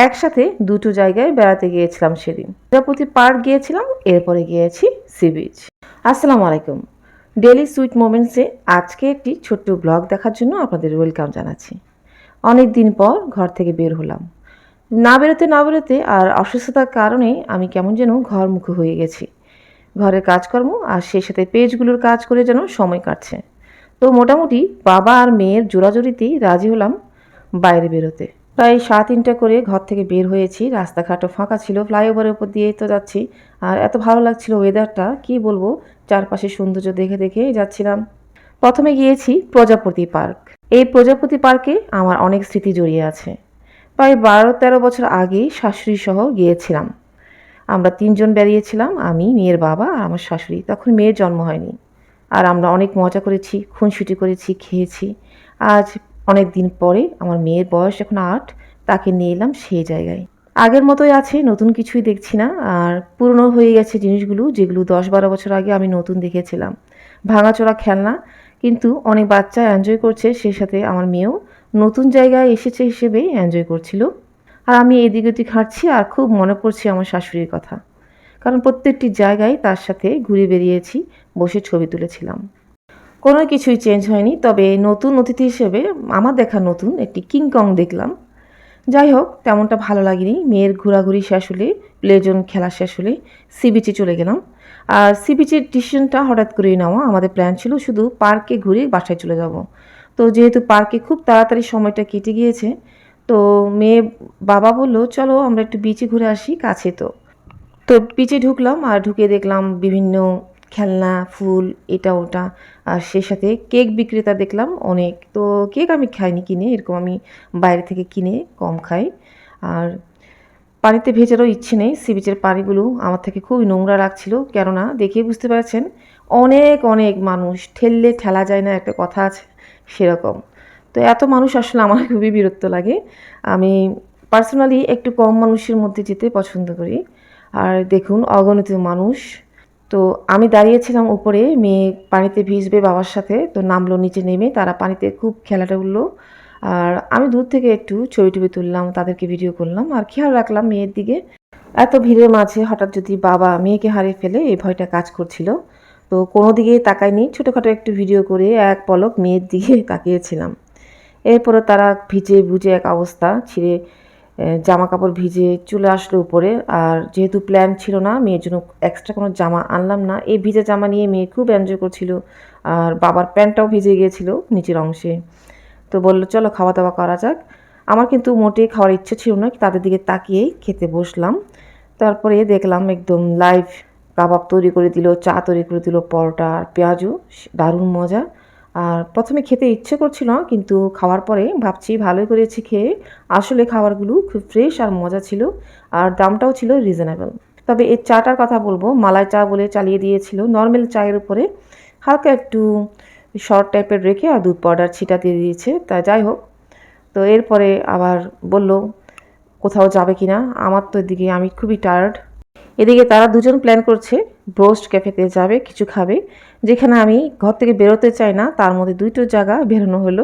একসাথে দুটো জায়গায় বেড়াতে গিয়েছিলাম সেদিন। প্রজাপতি পার্ক গিয়েছিলাম, এরপরে গিয়েছি সি বিচ। আসসালামু আলাইকুম। ডেইলি সুইট মোমেন্টসে আজকে একটি ছোট্ট ব্লগ দেখার জন্য আপনাদের ওয়েলকাম জানাচ্ছি। অনেক দিন পর ঘর থেকে বের হলাম। না বেরোতে আর অসুস্থতার কারণে আমি কেমন যেন ঘরমুখী হয়ে গেছি। ঘরের কাজকর্ম আর সেই সাথে পেজগুলোর কাজ করে যেন সময় কাটছে। তো মোটামুটি বাবা আর মেয়ের জোড়াজোড়িতেই রাজি হলাম বাইরে বেরোতে। প্রায় 7:30 করে ঘর থেকে বের হয়েছি। রাস্তাঘাটও ফাঁকা ছিল, ফ্লাইওভারের উপর দিয়েই তো যাচ্ছি। আর এত ভালো লাগছিল ওয়েদারটা, কি বলবো, চারপাশে সৌন্দর্য দেখে দেখে যাচ্ছিলাম। প্রথমে গিয়েছি প্রজাপতি পার্ক। এই প্রজাপতি পার্কে আমার অনেক স্মৃতি জড়িয়ে আছে। প্রায় 12-13 বছর আগে শাশুড়ি সহ গিয়েছিলাম। আমরা 3 জন বেরিয়েছিলাম, আমি, মেয়ের বাবা আর আমার শাশুড়ি। তখন মেয়ের জন্ম হয়নি। আর আমরা অনেক মজা করেছি, খুনসুটি করেছি, খেয়েছি। আজ অনেক দিন পরে আমার মেয়ের বয়স এখন 8, তাকে নিয়ে এলাম সেই জায়গায়। আগের মতোই আছে, নতুন কিছুই দেখছি না। আর পুরনো হয়ে গেছে জিনিসগুলো, যেগুলো 10-12 বছর আগে আমি নতুন দেখেছিলাম। ভাঙাচোরা খেলনা, কিন্তু অনেক বাচ্চা এনজয় করছে, সেই সাথে আমার মেয়েও নতুন জায়গায় এসেছে হিসেবে এনজয় করছিল। আর আমি এদিক ওদিক হাঁটছি আর খুব মনে পড়ছে আমার শাশুড়ির কথা, কারণ প্রত্যেকটি জায়গায় তার সাথে ঘুরে বেরিয়েছি, বসে ছবি তুলেছিলাম। কোনো কিছুই চেঞ্জ হয়নি, তবে নতুন অতিথি হিসেবে আমার দেখা নতুন একটি কিংকং দেখলাম। যাই হোক, তেমনটা ভালো লাগেনি। মেয়ের ঘোরাঘুরি শেষ হলে, প্লে জোন খেলা শেষ হলে সি বিচে চলে গেলাম। আর সি বিচের ডিসিশনটা হঠাৎ করেই নেওয়া। আমাদের প্ল্যান ছিল শুধু পার্কে ঘুরে বাসায় চলে যাব। তো যেহেতু পার্কে খুব তাড়াতাড়ি সময়টা কেটে গিয়েছে, তো মেয়ে বাবা বলল চলো আমরা একটু বিচে ঘুরে আসি, কাছে তো। তো বিচে ঢুকলাম আর ঢুকে দেখলাম বিভিন্ন খেলনা, ফুল, এটা ওটা। আর সেই সাথে কেক বিক্রেতা দেখলাম অনেক। তো কেক আমি খাইনি কিনে, এরকম আমি বাইরে থেকে কিনে কম খাই। আর পানিতে ভেজারও ইচ্ছে নেই। সি বিচের পানিগুলো আমার থেকে খুবই নোংরা লাগছিল, কেননা দেখে বুঝতে পারছেন অনেক অনেক মানুষ, ঠেললে ঠেলা যায় না, একটা কথা আছে সেরকম। তো এত মানুষ আসলে আমার খুবই বিরক্ত লাগে। আমি পার্সোনালি একটু কম মানুষের মধ্যে যেতে পছন্দ করি। আর দেখুন অগণিত মানুষ। তো আমি দাঁড়িয়েছিলাম উপরে, মেয়ে পানিতে ভিজবে বাবার সাথে, তো নামলো নিচে, নেমে তারা পানিতে খুব খেলাটা উঠলো। আর আমি দূর থেকে একটু ছবি টবি তুললাম, তাদেরকে ভিডিও করলাম আর খেয়াল রাখলাম মেয়ের দিকে। এত ভিড়ের মাঝে হঠাৎ যদি বাবা মেয়েকে হারিয়ে ফেলে, এই ভয়টা কাজ করছিল। তো কোনো দিকে তাকাইনি, ছোটোখাটো একটু ভিডিও করে এক পলক মেয়ের দিকে তাকিয়েছিলাম। এরপরে তারা ভিজে ভুজে এক অবস্থা, ছিঁড়ে জামা কাপড় ভিজে চলে আসলো উপরে। আর যেহেতু প্ল্যান ছিল না, মেয়ের জন্য এক্সট্রা কোনো জামা আনলাম না। এই ভিজে জামা নিয়ে মেয়ে খুব এনজয় করছিল। আর বাবার প্যান্টটাও ভিজে গিয়েছিল নিচের অংশে। তো বললো চলো খাওয়া দাওয়া করা যাক। আমার কিন্তু মোটেই খাওয়ার ইচ্ছে ছিল না, তাদের দিকে তাকিয়েই খেতে বসলাম। তারপরে দেখলাম একদম লাইভ কাবাব তৈরি করে দিল, চা তৈরি করে দিল, পরোটা আর পেঁয়াজু, দারুণ মজা। আর প্রথমে খেতে ইচ্ছে করছিল না, কিন্তু খাওয়ার পরে ভাবছি ভালোই করেছি খেয়ে। আসলে খাবারগুলো খুব ফ্রেশ আর মজা ছিল, আর দামটাও ছিল রিজনেবল। তবে এই চাটার কথা বলবো, মালাই চা বলে চালিয়ে দিয়েছিল, নর্মাল চায়ের উপরে হালকা একটু শর্ট টাইপের রেখে আর দুধ পাউডার ছিটা দিয়ে দিয়েছে। তা যাই হোক, তো এরপরে আবার বলল কোথাও যাবে কি না। আমার তো এদিকে আমি খুবই টায়ার্ড। এদিকে তারা দুজন প্ল্যান করছে ব্রোস্ট ক্যাফেতে যাবে, কিছু খাবে, যেখানে আমি ঘর থেকে বেরোতে চাই না। তার মধ্যে 2টো জায়গা বেরোনো হলো,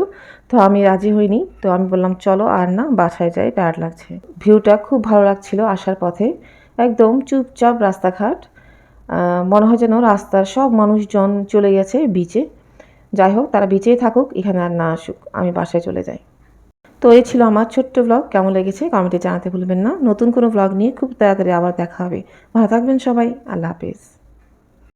তো আমি রাজি হইনি। তো আমি বললাম চলো আর না, বাসায় যাই, টায়ার্ড লাগছে। ভিউটা খুব ভালো লাগছিল আসার পথে, একদম চুপচাপ রাস্তাঘাট। মনে হয় যেন রাস্তার সব মানুষজন চলে গেছে বিচে। যাই হোক, তারা বিচেই থাকুক, এখানে আর না আসুক, আমি বাসায় চলে যাই। তো এই ছিল আমার ছোট্ট ব্লগ। কেমন লেগেছে কমেন্টে জানাতে ভুলবেন না। নতুন কোনো ব্লগ নিয়ে খুব তাড়াতাড়ি আবার দেখা হবে। ভালো থাকবেন সবাই। আল্লাহ হাফেজ।